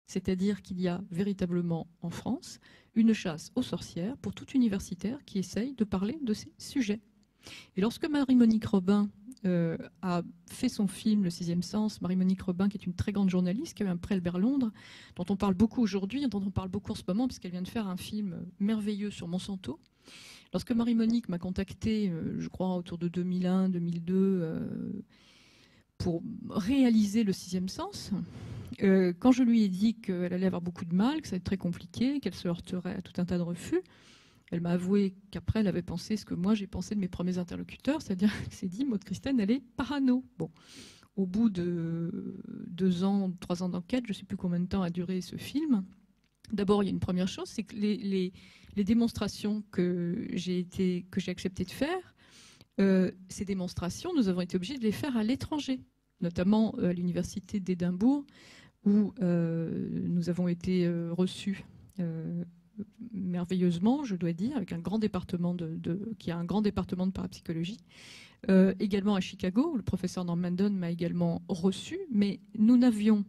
C'est-à-dire qu'il y a véritablement en France une chasse aux sorcières pour tout universitaire qui essaye de parler de ces sujets. Et lorsque Marie-Monique Robin a fait son film Le Sixième Sens, Marie-Monique Robin, qui est une très grande journaliste, qui a eu un prix Albert Londres, dont on parle beaucoup aujourd'hui, dont on parle beaucoup en ce moment, puisqu'elle vient de faire un film merveilleux sur Monsanto. Lorsque Marie-Monique m'a contacté, je crois autour de 2001-2002, pour réaliser Le Sixième Sens, quand je lui ai dit qu'elle allait avoir beaucoup de mal, que ça allait être très compliqué, qu'elle se heurterait à tout un tas de refus, elle m'a avoué qu'après, elle avait pensé ce que moi, j'ai pensé de mes premiers interlocuteurs, c'est-à-dire qu'elle s'est dit, Maud Christine, elle est parano. Bon, au bout de 2 ans, 3 ans d'enquête, je ne sais plus combien de temps a duré ce film. D'abord, il y a une première chose, c'est que les démonstrations que j'ai accepté de faire, ces démonstrations, nous avons été obligés de les faire à l'étranger, notamment à l'université d'Édimbourg, où nous avons été reçus merveilleusement, je dois dire, avec un grand département qui a un grand département de parapsychologie. Également à Chicago, le professeur Norman Dunn m'a également reçu, mais nous n'avions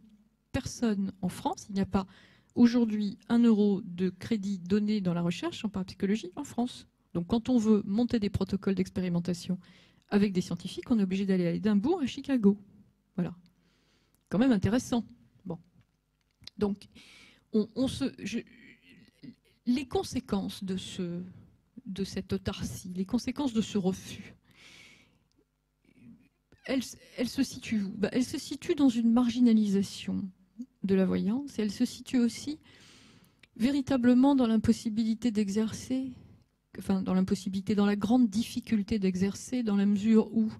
personne en France, il n'y a pas aujourd'hui 1 euro de crédit donné dans la recherche en parapsychologie en France. Donc quand on veut monter des protocoles d'expérimentation avec des scientifiques, on est obligé d'aller à Édimbourg et à Chicago. Voilà. Quand même intéressant. Bon. Donc, les conséquences de cette autarcie, les conséquences de ce refus, elles se situent où ? Elles se situent dans une marginalisation de la voyance, et elles se situent aussi véritablement dans l'impossibilité d'exercer, enfin dans l'impossibilité, dans la grande difficulté d'exercer, dans la mesure où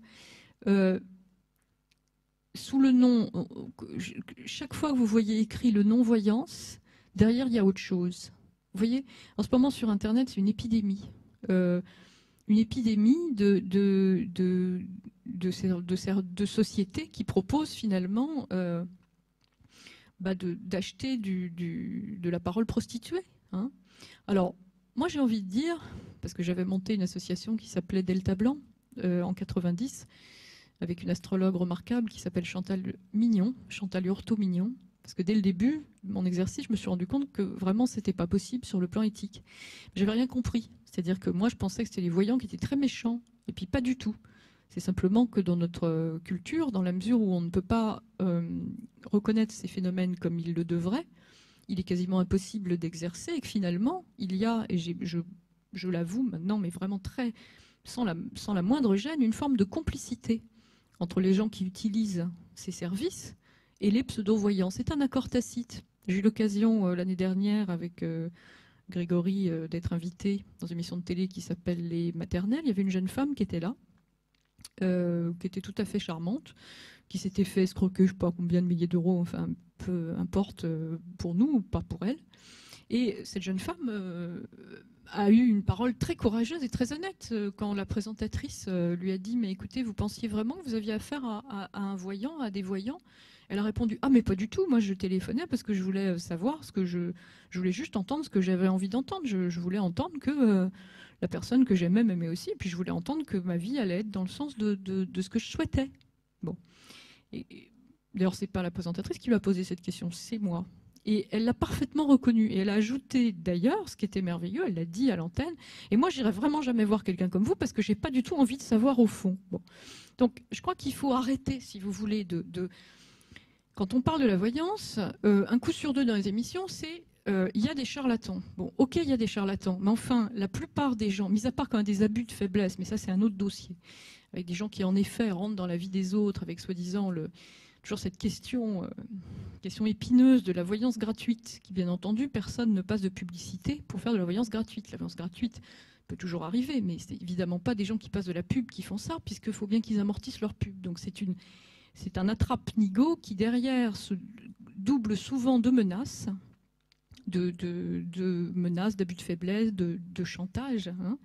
sous le nom, chaque fois que vous voyez écrit le non-voyance, derrière il y a autre chose. Vous voyez, en ce moment sur Internet, c'est une épidémie. Une épidémie de sociétés qui proposent finalement d'acheter de la parole prostituée. Hein. Alors, moi j'ai envie de dire, parce que j'avais monté une association qui s'appelait Delta Blanc en 90, avec une astrologue remarquable qui s'appelle Chantal Mignon, Chantal Hurtaud-Mignon, parce que dès le début de mon exercice, je me suis rendu compte que vraiment, c'était pas possible sur le plan éthique. J'avais rien compris. C'est-à-dire que moi, je pensais que c'était les voyants qui étaient très méchants, et puis pas du tout. C'est simplement que dans notre culture, dans la mesure où on ne peut pas reconnaître ces phénomènes comme il le devrait, il est quasiment impossible d'exercer, et que finalement, il y a, et je l'avoue maintenant, mais vraiment très, sans la moindre gêne, une forme de complicité entre les gens qui utilisent ces services et les pseudo-voyants. C'est un accord tacite. J'ai eu l'occasion l'année dernière avec Grégory d'être invité dans une émission de télé qui s'appelle Les Maternelles. Il y avait une jeune femme qui était là, qui était tout à fait charmante, qui s'était fait escroquer, je ne sais pas combien de milliers d'euros, enfin peu importe pour nous ou pas pour elle. Et cette jeune femme a eu une parole très courageuse et très honnête quand la présentatrice lui a dit « Mais écoutez, vous pensiez vraiment que vous aviez affaire à un voyant, à des voyants ?» Elle a répondu « Ah mais pas du tout, moi je téléphonais parce que je voulais savoir ce que je voulais juste entendre ce que j'avais envie d'entendre. Je voulais entendre que la personne que j'aimais m'aimait aussi, et puis je voulais entendre que ma vie allait être dans le sens de ce que je souhaitais. » Bon. D'ailleurs, c'est pas la présentatrice qui lui a posé cette question, c'est moi. Et elle l'a parfaitement reconnu. Et elle a ajouté d'ailleurs, ce qui était merveilleux, elle l'a dit à l'antenne, et moi j'irai vraiment jamais voir quelqu'un comme vous parce que j'ai pas du tout envie de savoir au fond. Bon. Donc je crois qu'il faut arrêter, si vous voulez, quand on parle de la voyance, un coup sur deux dans les émissions, c'est il y a des charlatans. Bon, ok, il y a des charlatans, mais enfin, la plupart des gens, mis à part quand il y a des abus de faiblesse, mais ça c'est un autre dossier, avec des gens qui en effet rentrent dans la vie des autres avec soi-disant toujours cette question épineuse de la voyance gratuite, qui bien entendu, personne ne passe de publicité pour faire de la voyance gratuite. La voyance gratuite peut toujours arriver, mais c'est évidemment pas des gens qui passent de la pub qui font ça, puisqu'il faut bien qu'ils amortissent leur pub. Donc c'est un attrape-nigo qui derrière se double souvent de menaces, de menaces, d'abus de faiblesse, de chantage, hein,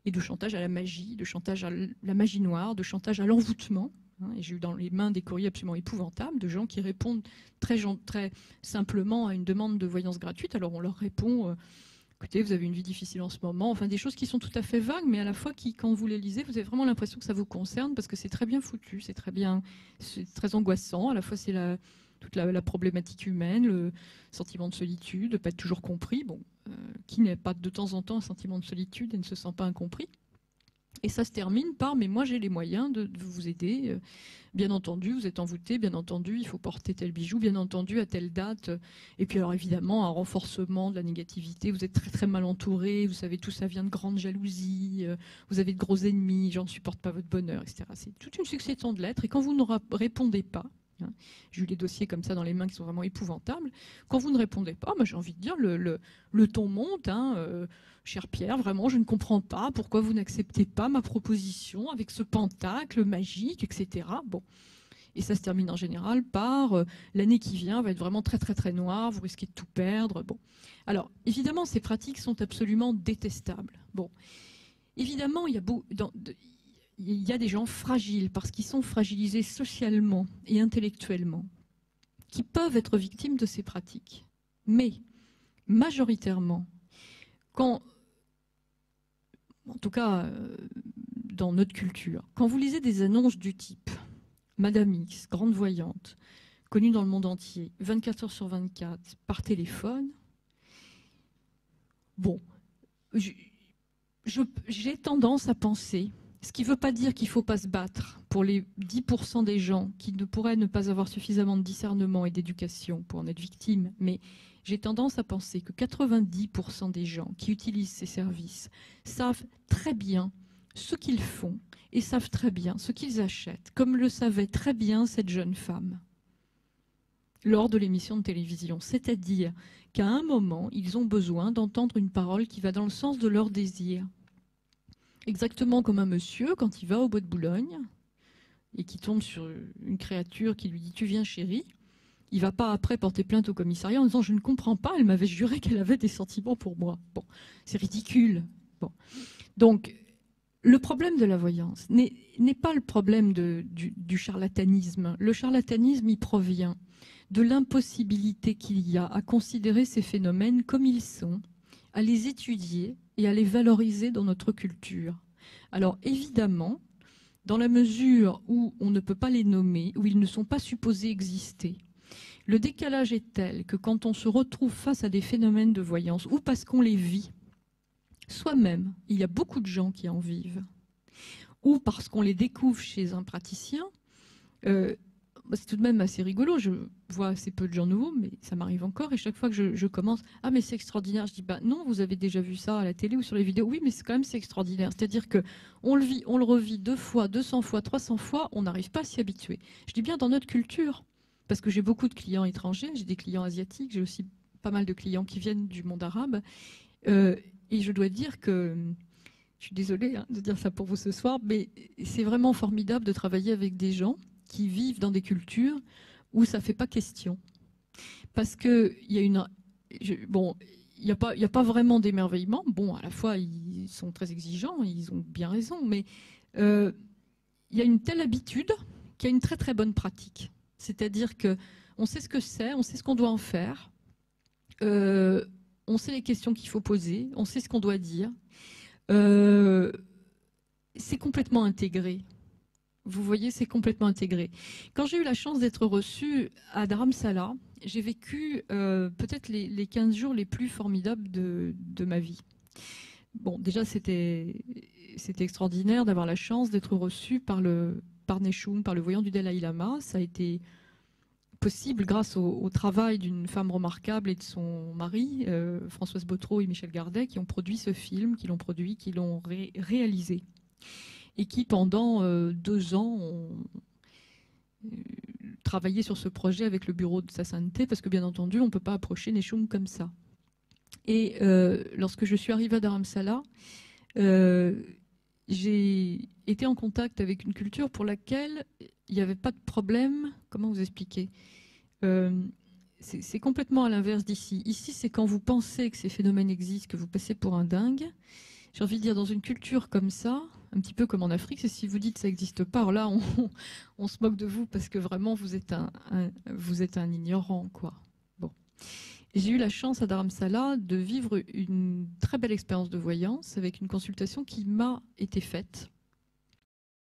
et de chantage à la magie, de chantage à la magie noire, de chantage à l'envoûtement. Et j'ai eu dans les mains des courriers absolument épouvantables de gens qui répondent très simplement à une demande de voyance gratuite. Alors on leur répond écoutez, vous avez une vie difficile en ce moment. Enfin, des choses qui sont tout à fait vagues, mais à la fois qui, quand vous les lisez, vous avez vraiment l'impression que ça vous concerne parce que c'est très bien foutu, c'est très angoissant. À la fois, c'est toute la problématique humaine, le sentiment de solitude, de ne pas être toujours compris. Bon, qui n'a pas de temps en temps un sentiment de solitude et ne se sent pas incompris? Et ça se termine par « mais moi j'ai les moyens de vous aider, bien entendu vous êtes envoûté, bien entendu il faut porter tel bijou, bien entendu à telle date ». Et puis alors évidemment un renforcement de la négativité, vous êtes très très mal entouré, vous savez tout ça vient de grandes jalousies, vous avez de gros ennemis, les gens ne supportent pas votre bonheur, etc. C'est toute une succession de lettres et quand vous ne répondez pas, j'ai eu des dossiers comme ça dans les mains qui sont vraiment épouvantables. Quand vous ne répondez pas, moi j'ai envie de dire, le ton monte. Cher Pierre, vraiment, je ne comprends pas pourquoi vous n'acceptez pas ma proposition avec ce pentacle magique, etc. Bon. Et ça se termine en général par l'année qui vient va être vraiment très très très noire, vous risquez de tout perdre. Bon. Alors, évidemment, ces pratiques sont absolument détestables. Bon. Évidemment, il y a des gens fragiles parce qu'ils sont fragilisés socialement et intellectuellement qui peuvent être victimes de ces pratiques. Mais, majoritairement, en tout cas dans notre culture, quand vous lisez des annonces du type Madame X, grande voyante, connue dans le monde entier, 24 heures sur 24, par téléphone, bon, j'ai tendance à penser, ce qui ne veut pas dire qu'il ne faut pas se battre pour les 10% des gens qui ne pourraient ne pas avoir suffisamment de discernement et d'éducation pour en être victimes, mais j'ai tendance à penser que 90% des gens qui utilisent ces services savent très bien ce qu'ils font et savent très bien ce qu'ils achètent, comme le savait très bien cette jeune femme lors de l'émission de télévision. C'est-à-dire qu'à un moment, ils ont besoin d'entendre une parole qui va dans le sens de leur désir. Exactement comme un monsieur, quand il va au bois de Boulogne et qui tombe sur une créature qui lui dit « Tu viens chérie », il ne va pas après porter plainte au commissariat en disant « Je ne comprends pas, elle m'avait juré qu'elle avait des sentiments pour moi ». Bon, c'est ridicule. Bon. Donc, le problème de la voyance n'est pas le problème du charlatanisme. Le charlatanisme, il provient de l'impossibilité qu'il y a à considérer ces phénomènes comme ils sont, à les étudier et à les valoriser dans notre culture. Alors, évidemment, dans la mesure où on ne peut pas les nommer, où ils ne sont pas supposés exister, le décalage est tel que quand on se retrouve face à des phénomènes de voyance, ou parce qu'on les vit soi-même, il y a beaucoup de gens qui en vivent, ou parce qu'on les découvre chez un praticien, c'est tout de même assez rigolo. Je vois assez peu de gens nouveaux, mais ça m'arrive encore. Et chaque fois que je commence, « Ah, mais c'est extraordinaire », je dis « Bah non, vous avez déjà vu ça à la télé ou sur les vidéos. » Oui, mais c'est extraordinaire. C'est-à-dire qu'on le vit, on le revit 2 fois, 200 fois, 300 fois, on n'arrive pas à s'y habituer. Je dis bien dans notre culture, parce que j'ai beaucoup de clients étrangers, j'ai des clients asiatiques, j'ai aussi pas mal de clients qui viennent du monde arabe. Et je dois dire que, je suis désolée de dire ça pour vous ce soir, mais c'est vraiment formidable de travailler avec des gens qui vivent dans des cultures où ça ne fait pas question. Parce qu'il y a il n'y a pas vraiment d'émerveillement. Bon, à la fois, ils sont très exigeants, ils ont bien raison, mais il y a une telle habitude qu'il y a une très très bonne pratique. C'est-à-dire qu'on sait ce que c'est, on sait ce qu'on doit en faire, on sait les questions qu'il faut poser, on sait ce qu'on doit dire. C'est complètement intégré. Vous voyez, c'est complètement intégré. Quand j'ai eu la chance d'être reçue à Dharamsala, j'ai vécu peut-être les 15 jours les plus formidables de ma vie. Bon, déjà, c'était extraordinaire d'avoir la chance d'être reçue par Nechung, par le voyant du Dalai Lama. Ça a été possible grâce au travail d'une femme remarquable et de son mari, Françoise Bottreau et Michel Gardet, qui ont produit ce film, qui l'ont réalisé. Et qui, pendant 2 ans, ont travaillé sur ce projet avec le bureau de sa sainteté, parce que bien entendu, on ne peut pas approcher Nechung comme ça. Et lorsque je suis arrivée à Dharamsala, j'ai été en contact avec une culture pour laquelle il n'y avait pas de problème. Comment vous expliquer ? C'est complètement à l'inverse d'ici. Ici, c'est quand vous pensez que ces phénomènes existent, que vous passez pour un dingue. J'ai envie de dire, dans une culture comme ça, un petit peu comme en Afrique, c'est si vous dites que ça n'existe pas, alors là, on se moque de vous parce que vraiment, vous êtes un ignorant, quoi. Bon. J'ai eu la chance à Dharamsala de vivre une très belle expérience de voyance avec une consultation qui m'a été faite